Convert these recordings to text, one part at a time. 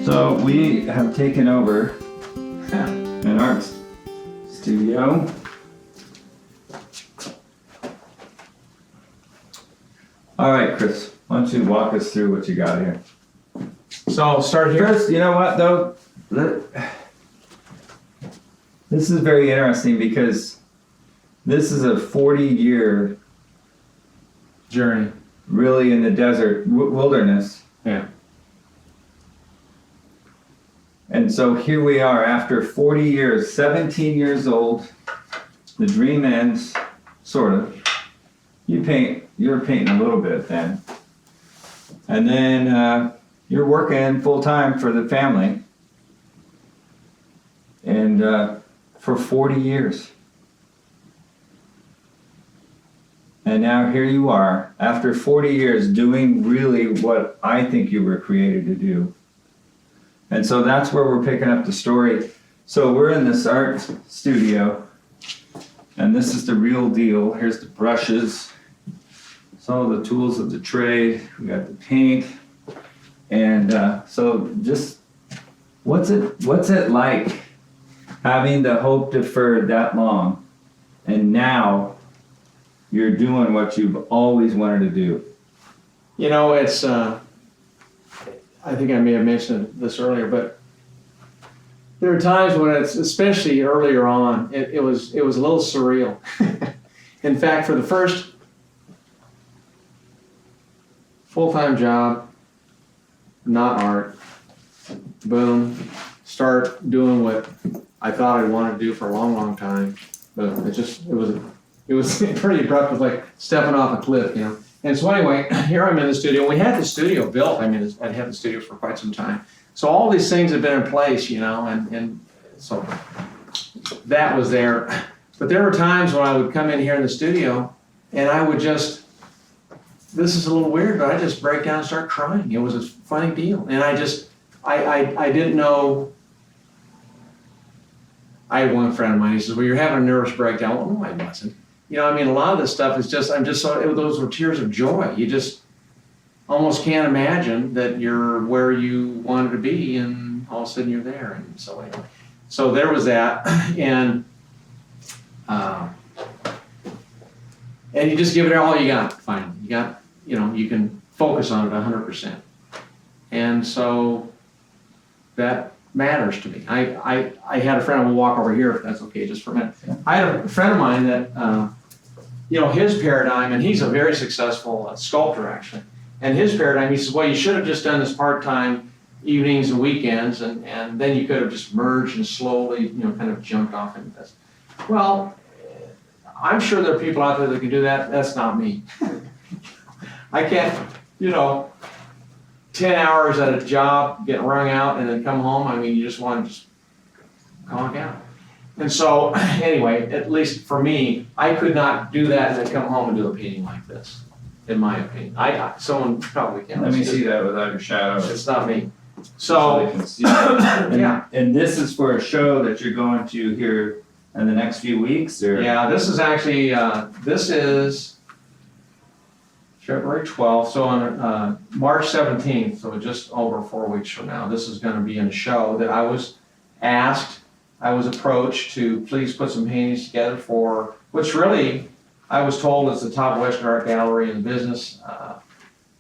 So we have taken over an art studio. All right, Chris, why don't you walk us through what you got here? So I'll start here. First, you know what though? This is very interesting because this is a 40-year Journey. really in the desert wilderness. Yeah. And so here we are after 40 years, 17 years old. The dream ends, sort of. You were painting a little bit then. And then you're working full time for the family. And for 40 years. And now here you are, after 40 years, doing really what I think you were created to do. And so that's where we're picking up the story. So we're in this art studio, and this is the real deal. Here's the brushes, some of the tools of the trade. We got the paint, and so just what's it like having the hope deferred that long, and now you're doing what you've always wanted to do? You know, it's, I think I may have mentioned this earlier, but there are times when it's, especially earlier on, it was a little surreal. In fact, for the first full-time job, not art, boom, start doing what I thought I wanted to do for a long, long time. But it was pretty abrupt. It was like stepping off a cliff, you know. And so anyway, here I'm in the studio. We had the studio built. I mean, I'd had the studio for quite some time. So all these things have been in place, you know, and so that was there. But there were times when I would come in here in the studio and I would just, this is a little weird, but I just break down and start crying. It was a funny deal. And I didn't know. I had one friend of mine, he says, well, you're having a nervous breakdown. Well, no, I wasn't. You know, I mean, a lot of this stuff is just, those were tears of joy. You just almost can't imagine that you're where you wanted to be and all of a sudden you're there. And so anyway, so there was that. And you just give it all you got, finally. You got, you know, you can focus on it 100%. And so that matters to me. I had a friend, I'm gonna walk over here if that's okay, just for a minute. I had a friend of mine that, you know, his paradigm, and he's a very successful sculptor actually, and his paradigm, he says, well, you should have just done this part-time evenings and weekends, and then you could have just merged and slowly, you know, kind of jumped off into this. Well, I'm sure there are people out there that can do that. That's not me. I can't, you know, 10 hours at a job, get wrung out, and then come home. I mean, you just want to just conk out. And so, anyway, at least for me, I could not do that and then come home and do a painting like this, in my opinion. Someone probably can. Let me see that without your shadow. It's not me. So, they can see that. Yeah. And this is for a show that you're going to here in the next few weeks, or? Yeah, this is actually, this is February 12th, so on March 17th, so just over 4 weeks from now, this is going to be in a show that I was approached to please put some paintings together for, which really, I was told is the top Western art gallery in the business.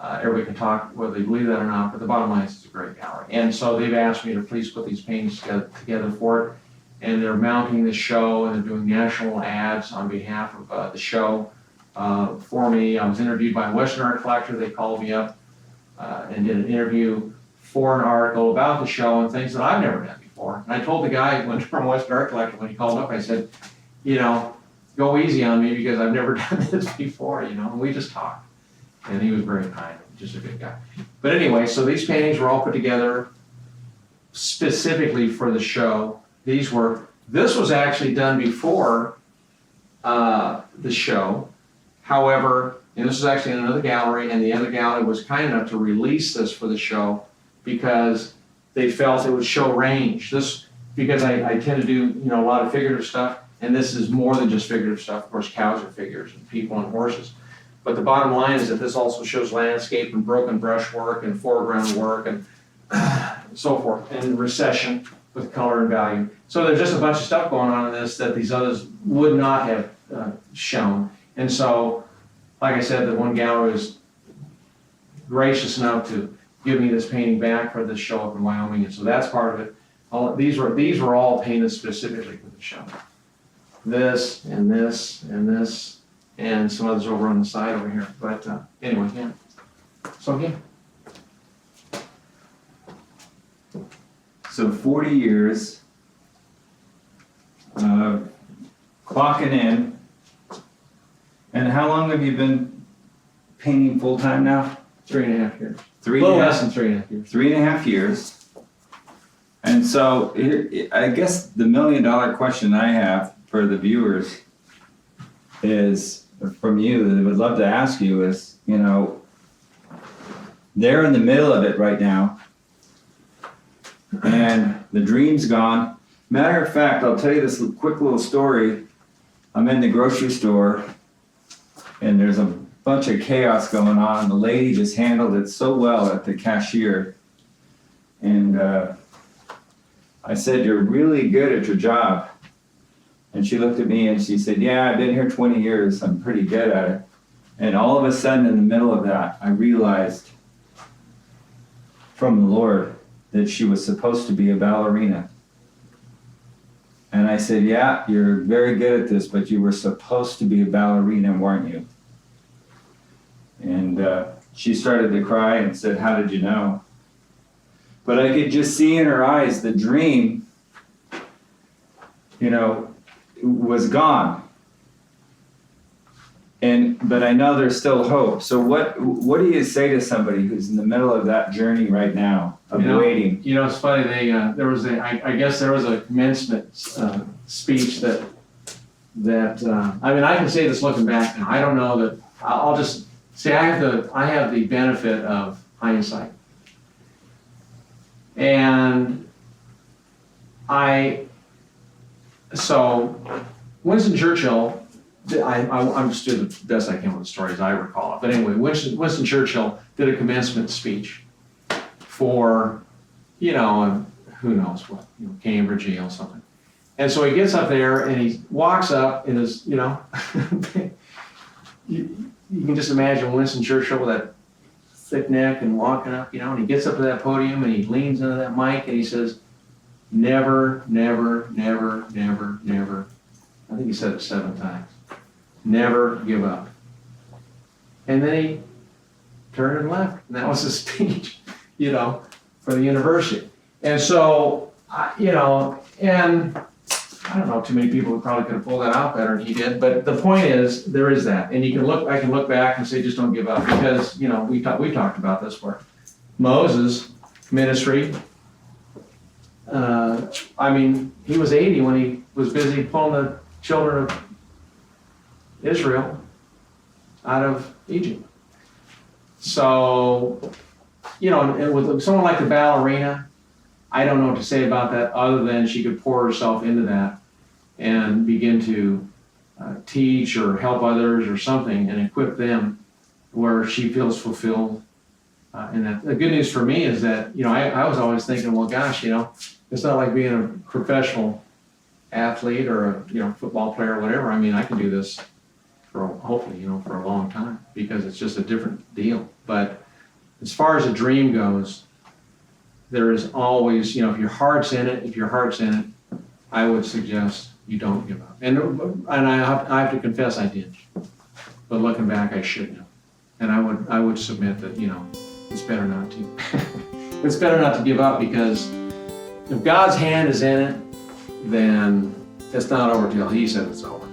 Everybody can talk whether they believe that or not, but the bottom line is it's a great gallery. And so they've asked me to please put these paintings together for it, and they're mounting the show, and they're doing national ads on behalf of the show. For me, I was interviewed by a Western art collector. They called me up and did an interview for an article about the show and things that I've never done before. And I told the guy from Western art collector when he called up, I said, you know, go easy on me because I've never done this before, you know. And we just talked. And he was very kind, just a good guy. But anyway, so these paintings were all put together specifically for the show. This was actually done before the show. However, and this was actually in another gallery, and the other gallery was kind enough to release this for the show because they felt it would show range. Because I tend to do, you know, a lot of figurative stuff, and this is more than just figurative stuff. Of course, cows are figures, and people and horses. But the bottom line is that this also shows landscape and broken brushwork and foreground work and so forth, and recession with color and value. So there's just a bunch of stuff going on in this that these others would not have shown. And so, like I said, the one gallery was gracious enough to give me this painting back for this show up in Wyoming, and so that's part of it. These were all painted specifically for the show. This and this and this and some others over on the side over here. But anyway, yeah. So yeah. So 40 years, clocking in. And how long have you been painting full time now? 3.5 years. A 3.5 little less than 3.5 years. 3.5 years. And so I guess the $1 million question I have for the viewers is from you, that I would love to ask you is, they're in the middle of it right now. And the dream's gone. Matter of fact, I'll tell you this quick little story. I'm in the grocery store and there's a bunch of chaos going on. The lady just handled it so well at the cashier. And I said, "You're really good at your job." And she looked at me and she said, "Yeah, I've been here 20 years. I'm pretty good at it." And all of a sudden in the middle of that, I realized from the Lord that she was supposed to be a ballerina. And I said, "Yeah, you're very good at this, but you were supposed to be a ballerina, weren't you?" And she started to cry and said, "How did you know?" But I could just see in her eyes the dream, was gone. But I know there's still hope. So what do you say to somebody who's in the middle of that journey right now of waiting? It's funny. I guess there was a commencement speech that I can say this looking back, and I don't know that. I'll just say I have the benefit of hindsight, and so Winston Churchill. I'm just doing the best I can with the story as I recall it. But anyway, Winston Churchill did a commencement speech for, who knows what, Cambridge, Yale, something. And so he gets up there and he walks up in his, you can just imagine Winston Churchill with that thick neck and walking up, and he gets up to that podium and he leans into that mic and he says, "Never, never, never, never, never." I think he said it 7 times. Never give up. And then he turned and left. And that was his speech, for the university. And so, and I don't know too many people who probably could have pulled that out better than he did. But the point is, there is that. And I can look back and say, just don't give up. Because, we talked about this where Moses' ministry, he was 80 when he was busy pulling the children of Israel out of Egypt. So, and with someone like the ballerina, I don't know what to say about that other than she could pour herself into that and begin to teach or help others or something and equip them where she feels fulfilled. And that the good news for me is that, I was always thinking, well, gosh, it's not like being a professional athlete or a football player or whatever. I can do this for hopefully for a long time because it's just a different deal. But as far as a dream goes, there is always if your heart's in it, I would suggest you don't give up. And I have to confess I did, but looking back I shouldn't have. And I would submit that it's better not to. It's better not to give up because if God's hand is in it, then it's not over till He says it's over.